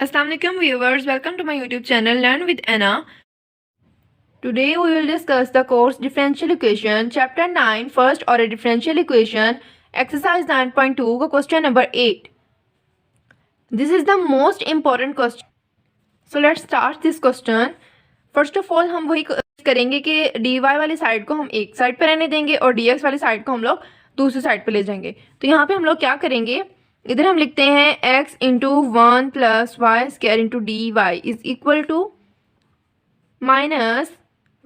Assalamualaikum viewers, welcome to my YouTube channel Learn with Anna. Today we will discuss the course Differential Equation, Chapter 9, First Order Differential Equation, Exercise 9.2 का question number 8. This is the most important question. So let's start this question. First of all हम वही करेंगे कि dy वाली side को हम एक side पे रहने देंगे और dx वाली साइड को हम लोग दूसरी साइड पे ले जाएंगे. तो यहाँ पे हम लोग क्या करेंगे, इधर हम लिखते हैं x into 1 plus y square into d y is equal to minus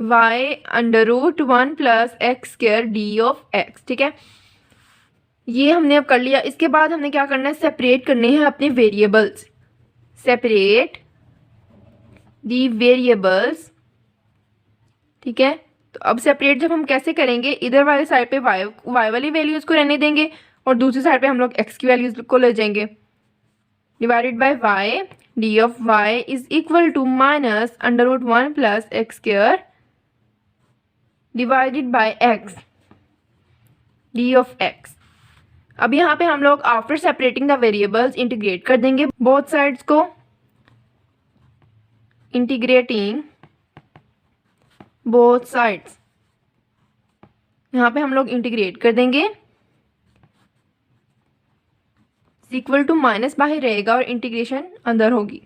y under root 1 plus x square d of x. ठीक है, ये हमने अब कर लिया. इसके बाद हमने क्या करना है, सेपरेट करने हैं अपने वेरिएबल्स. Separate the variables. ठीक है, तो अब सेपरेट जब हम कैसे करेंगे, इधर वाले साइड पे वाई वाली वैल्यूज को रहने देंगे और दूसरी साइड पे हम लोग एक्स की वैल्यूज को ले जाएंगे. Divided by y d of y is equal to minus under root 1 plus x square divided by x d of x. अब यहाँ पे हम लोग after separating the variables integrate कर देंगे बोथ साइड्स को. इंटीग्रेटिंग बोथ साइड्स, यहाँ पे हम लोग इंटीग्रेट कर देंगे. इक्वल टू माइनस बाहर रहेगा और इंटीग्रेशन अंदर होगी.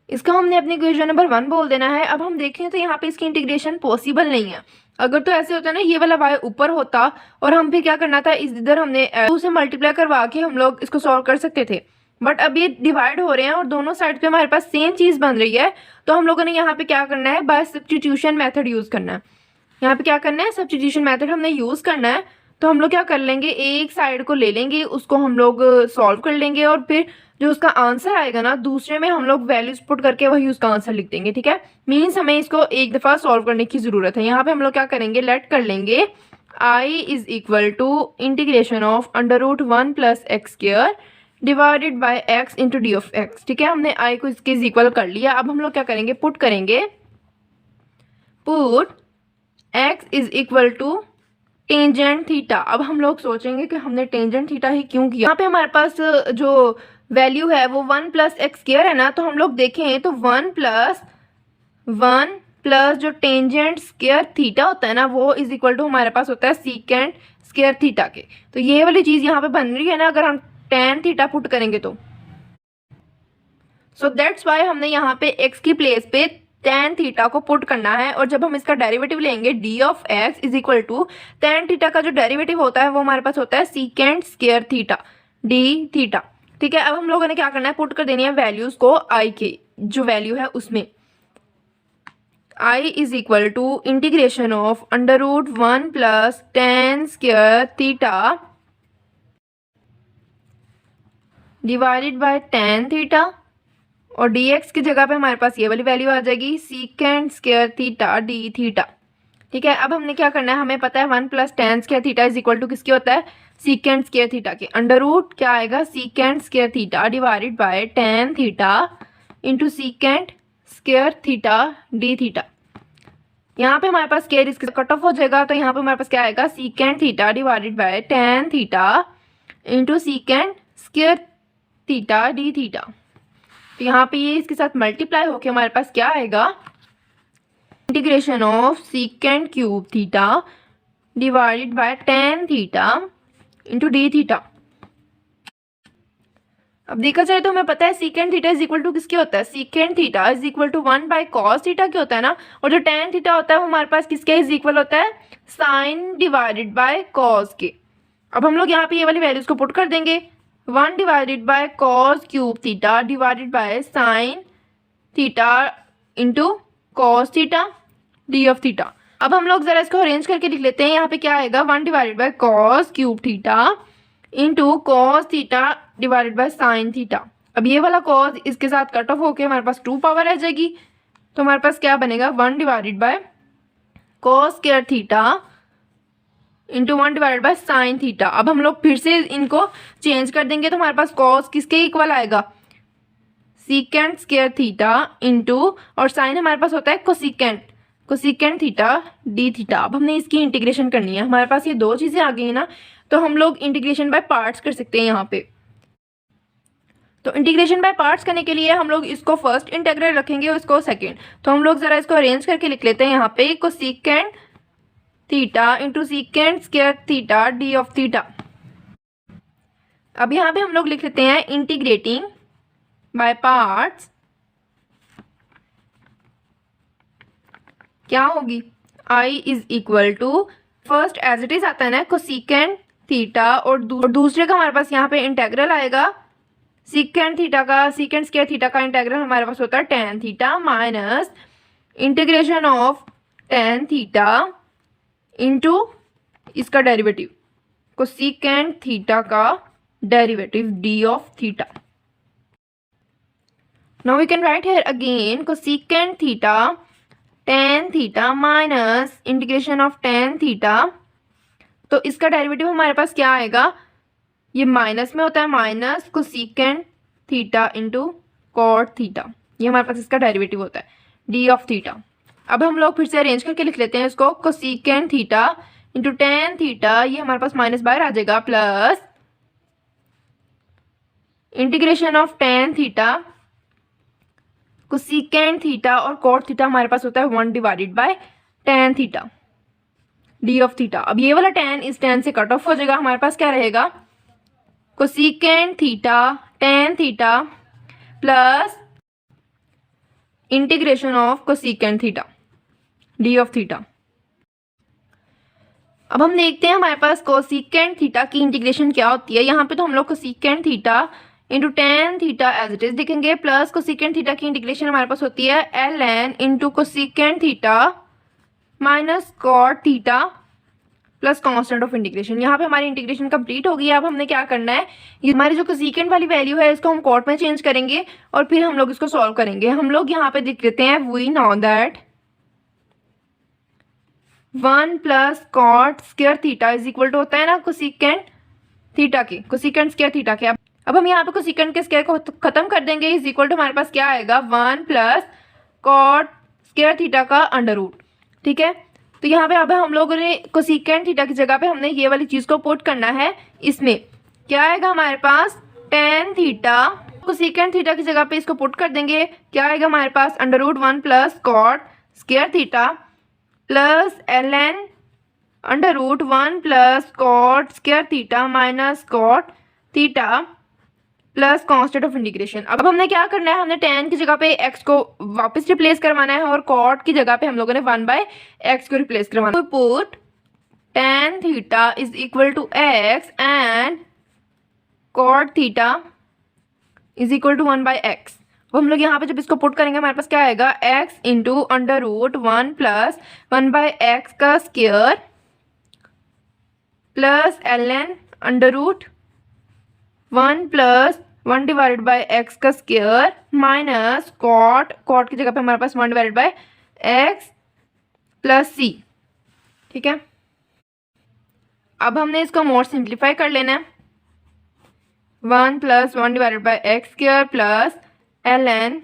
इसका हमने अपनी इक्वेशन नंबर 1 बोल देना है. अब हम देखें तो यहाँ पे इसकी इंटीग्रेशन पॉसिबल नहीं है. अगर तो ऐसे होता ना, ये वाला y ऊपर होता और हम फिर क्या करना था, इधर हमने 2 से मल्टीप्लाई करवा के हम लोग इसको सॉल्व कर सकते थे. बट अब ये डिवाइड हो रहे हैं और दोनों साइड पे हमारे पास सेम चीज बन रही है. तो हम लोगों ने यहाँ पे क्या करना है, बाय सब्स्टिट्यूशन मेथड यूज करना है. यहाँ पे क्या करना है, सब्स्टिट्यूशन मेथड हमने यूज करना है. तो हम लोग क्या कर लेंगे, एक साइड को ले लेंगे, उसको हम लोग सॉल्व कर लेंगे और फिर जो उसका आंसर आएगा ना, दूसरे में हम लोग वैल्यूज पुट करके वही उसका आंसर लिख देंगे. ठीक है, मीन्स हमें इसको एक दफा सॉल्व करने की जरूरत है. यहाँ पे हम लोग क्या करेंगे, लेट कर लेंगे i is equal to integration of under root 1 plus x square divided by x into d of x. ठीक है, हमने i को इसके इक्वल कर लिया. अब हम लोग क्या करेंगे, पुट करेंगे, put x is equal to tangent theta. अब हम लोग सोचेंगे कि हमने टेंजेंट थीटा ही क्यों किया. यहाँ पे हमारे पास जो वैल्यू है वो 1 प्लस एक्स स्क्वायर है ना, तो हम लोग देखें तो 1 प्लस जो टेंजेंट स्क्वायर थीटा होता है ना, वो इज इक्वल टू हमारे पास होता है सीकेंट स्क्वायर थीटा के. तो ये वाली चीज यहाँ पे बन रही है ना, अगर हम टेन थीटा पुट करेंगे तो. सो दैट्स वाई हमने यहाँ पे x की प्लेस पे tan थीटा को पुट करना है. और जब हम इसका डेरिवेटिव लेंगे d of x is equal to tan theta का जो डेरिवेटिव होता है वो हमारे पास होता है secant square theta d theta. ठीक है, अब हम लोगों ने क्या करना है, पुट कर देनी है वैल्यूज को i के जो वैल्यू है उसमें. i is equal to integration of under root 1 plus tan square theta divided by tan theta और dx की जगह पे हमारे पास ये वाली वैल्यू आ जाएगी secant square theta d theta. ठीक है, अब हमने क्या करना है, हमें पता है 1 plus tan square theta is equal to किसके होता है, सीकेंट स्क्वायर थीटा के. अंडर रूट क्या आएगा, secant square theta divided by tan theta into secant square theta d theta. यहाँ पे हमारे पास स्क्वायर इसके कट ऑफ हो जाएगा, तो यहाँ पे हमारे पास क्या आएगा, secant theta divided by tan theta into secant square theta d theta. तो यहाँ पे ये इसके साथ मल्टीप्लाई होके हमारे पास क्या आएगा, integration of secant cube theta divided by tan theta into d theta. अब देखा जाए तो हमें पता है secant theta is equal to किसके होता है, secant theta is equal to 1 by cos theta के होता है ना. और जो tan थीटा होता है वो हमारे पास किसके इज इक्वल होता है, साइन डिवाइडेड बाय कॉस के. अब हम लोग यहाँ पे ये वाली वैल्यूज को पुट कर देंगे, 1 divided by cos cube theta divided by sine theta into cos theta D of theta. अब हम लोग जरा इसको अरेंज करके लिख लेते हैं. यहाँ पे क्या आएगा, 1 divided by cos cube theta into cos theta divided by sine theta. अब ये वाला कॉस इसके साथ कट ऑफ होके हमारे पास 2 पावर रह जाएगी. तो हमारे पास क्या बनेगा, 1 divided by cos square theta into 1 divided by sine theta. अब हम लोग फिर से इनको चेंज कर देंगे तो हमारे पास कॉस किसके इक्वल आएगा, सीकेंट स्क्वायर थीटा इंटू और साइन हमारे पास होता है कोसिकेंट थीटा डी थीटा. अब हमने इसकी इंटीग्रेशन करनी है. हमारे पास ये दो चीजें आ गई ना, तो हम लोग इंटीग्रेशन बाय पार्ट्स कर सकते हैं यहाँ पे। तो इंटीग्रेशन बाय पार्ट्स करने के लिए हम लोग इसको फर्स्ट इंटीग्रल रखेंगे और इसको सेकंड। तो हम लोग ज़रा इसको अरेंज करके लिख लेते हैं यहाँ पे, cosecant theta into secant square theta D of theta. अब यहाँ पे हम लोग लिख लेते हैं इंटीग्रेटिंग बाय पार्ट्स, क्या होगी I is equal to, first as it is आता है ना कोसेकेंट थीटा, और दूसरे का हमारे पास यहाँ पे इंटेग्रल आएगा सीकेंट थीटा का, सीकेंट स्क्वायर थीटा का इंटेग्रल हमारे पास होता है tan theta minus integration of tan theta into इसका डेरिवेटिव कोसेकेंट थीटा का derivative D of theta. Now we can write here again cosecant theta tan theta minus integration of tan theta. तो इसका derivative हमारे पास क्या आएगा, ये minus में होता है, minus cosecant theta into cot theta, ये हमारे पास इसका डेरिवेटिव होता है डी ऑफ थीटा। अब हम लोग फिर से अरेंज करके लिख लेते हैं इसको, cosecant theta into tan theta, ये हमारे पास माइनस बाहर आ जाएगा, plus integration of tan theta cosecant theta और कॉट थीटा हमारे पास होता है 1 divided by tan theta D of theta. अब ये वाला टेन इस टेन से कट ऑफ हो जाएगा, हमारे पास क्या रहेगा cosecant theta tan theta plus integration of cosecant theta D of theta. अब हम देखते हैं हमारे पास कोसेकेंट थीटा की इंटीग्रेशन क्या होती है। यहाँ पे तो हम लोग cosecant theta into tan theta as it is लिखेंगे, प्लस कोसेकेंट थीटा की इंटीग्रेशन हमारे पास होती है L N into cosecant theta minus cot theta plus constant of integration. यहाँ पे हमारी इंटीग्रेशन कंप्लीट हो गई है। अब हमने क्या करना है, ये हमारी जो कोसेकेंट वाली वैल्यू है इसको हम कॉट में चेंज करेंगे और फिर हम लोग इसको सॉल्व करेंगे। हम लोग यहाँ पे लिख देते हैं we know that 1 plus cot square theta is equal to होता है ना कोसेकेंट थीटा के, कोसेकेंट स्क्वायर थीटा के। अब हम यहाँ पे कोसेकेंट के स्क्वायर को खत्म कर देंगे, इज इक्वल टू हमारे पास क्या आएगा 1 प्लस कॉट स्क्वायर थीटा का अंडर रूट। ठीक है, तो यहाँ पे अब हम लोगों ने कोसेकेंट थीटा की जगह पे हमने ये वाली चीज को पुट करना है। इसमें क्या आएगा हमारे पास टेन थीटा, कोसेकेंट थीटा की जगह पे इसको पुट कर देंगे, क्या आएगा हमारे पास under root 1 plus cot square theta plus L N under root 1 plus cot square theta minus cot theta plus constant of integration. अब हमने क्या करना है, हमने टेन की जगह पे एक्स को वापस रिप्लेस करवाना है और कॉट की जगह पे हम लोगों ने 1 बाय एक्स को रिप्लेस करवाना है। Put tan theta is equal to X and cot theta is equal to 1 by X. अब हम लोग यहाँ पे जब इसको पुट करेंगे हमारे पास क्या आएगा x into under root 1 plus 1 by x का square plus L N under root 1 plus 1 divided by x का स्क्वायर माइनस कॉट की जगह पे हमारे पास 1 divided by x plus C. ठीक है, अब हमने इसको मोर सिंप्लीफाई कर लेना है, 1 plus 1 divided by x square plus L N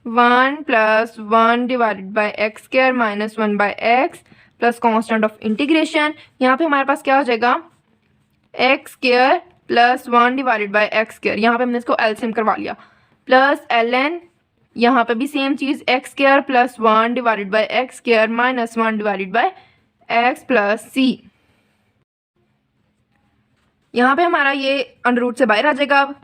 1 plus 1 divided by x square minus 1 by x plus constant of integration. यहाँ पे हमारे पास क्या हो जाएगा X square plus 1 divided by x square, यहाँ पे हमने इसको एलसीएम करवा लिया, प्लस एल एन, यहाँ पे भी सेम चीज x square plus 1 divided by x square minus 1 divided by x plus C. यहाँ पे हमारा ये अंडर रूट से बाहर आ जाएगा अब,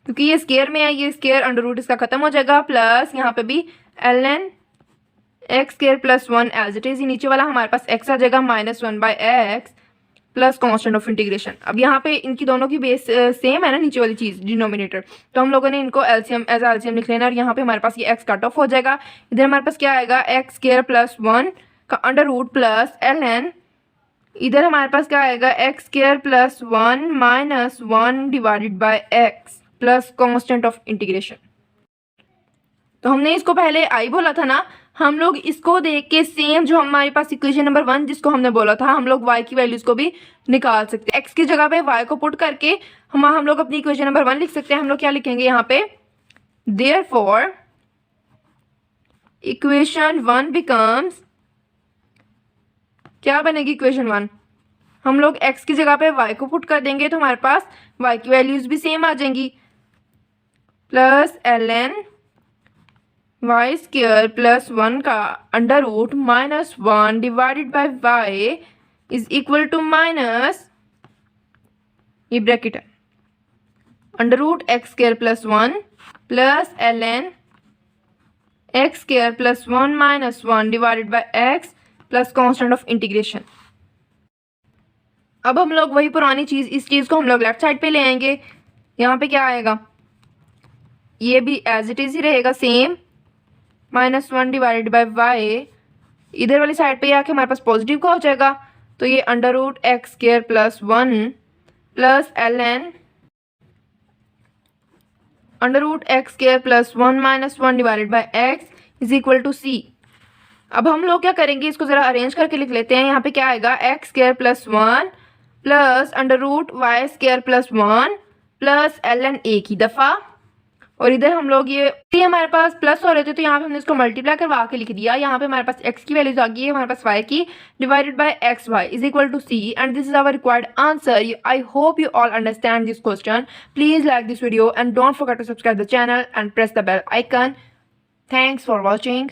क्योंकि ये स्क्वायर में है, ये स्क्वायर अंडर रूट इसका खत्म हो जाएगा, प्लस यहाँ पे भी L N X square plus 1 as it is, नीचे वाला हमारे पास एक्स आ जाएगा minus 1 by x plus constant of integration. अब यहाँ पे इनकी दोनों की बेस सेम है ना, नीचे वाली चीज डिनोमिनेटर, तो हम लोगों ने इनको एलसीएम एज एलसीएम लिख लेना और यहाँ पे हमारे पास ये एक्स कट ऑफ हो जाएगा। इधर हमारे पास क्या आएगा एक्स स्क्वायर प्लस 1 का under root plus L N, इधर हमारे पास क्या आएगा X square plus 1 minus 1 divided by x plus constant of integration. तो हमने इसको पहले आई बोला था ना, हम लोग इसको देख के सेम जो हमारे पास इक्वेशन नंबर 1 जिसको हमने बोला था, हम लोग y की वैल्यूज को भी निकाल सकते हैं। x की जगह पे y को पुट करके हम लोग अपनी इक्वेशन नंबर 1 लिख सकते हैं। हम लोग क्या लिखेंगे यहाँ पे, देयरफॉर इक्वेशन 1 बिकम्स, क्या बनेगी इक्वेशन 1 हम लोग x की जगह पे y को पुट कर देंगे तो हमारे पास y की वैल्यूज भी सेम आ जाएंगी, plus ln y square plus 1 का under root minus 1 divided by y is equal to minus, ये ब्रैकेट है, under root x square plus 1 plus ln X square plus 1 minus 1 divided by x plus constant of integration. अब हम लोग वही पुरानी चीज़, इस चीज़ को हम लोग लेफ्ट साइड पे ले आएंगे। यहाँ पे क्या आएगा, ये भी एज इट इज़ ही रहेगा same, minus 1 divided by Y, इधर वाली साइड पे आके हमारे पास पॉजिटिव का हो जाएगा, तो ये under root x square plus 1 plus ln under root x square plus 1 minus 1 divided by x is equal to C. अब हम लोग क्या करेंगे, इसको ज़रा अरेंज करके लिख लेते हैं। यहाँ पे क्या आएगा, X square plus 1 plus under root Y square plus 1 plus ln एक ही दफ़ा, और इधर हम लोग ये हमारे पास प्लस हो रहे थे तो यहाँ पे हमने इसको मल्टीप्लाई करवा के लिख दिया। यहाँ पे हमारे पास x की वैल्यूज आ गई है, हमारे पास y की, divided by X Y is equal to C, and this is our required answer. I hope you all understand this question. Please like this video and don't forget to subscribe the channel and press the bell icon. Thanks for watching.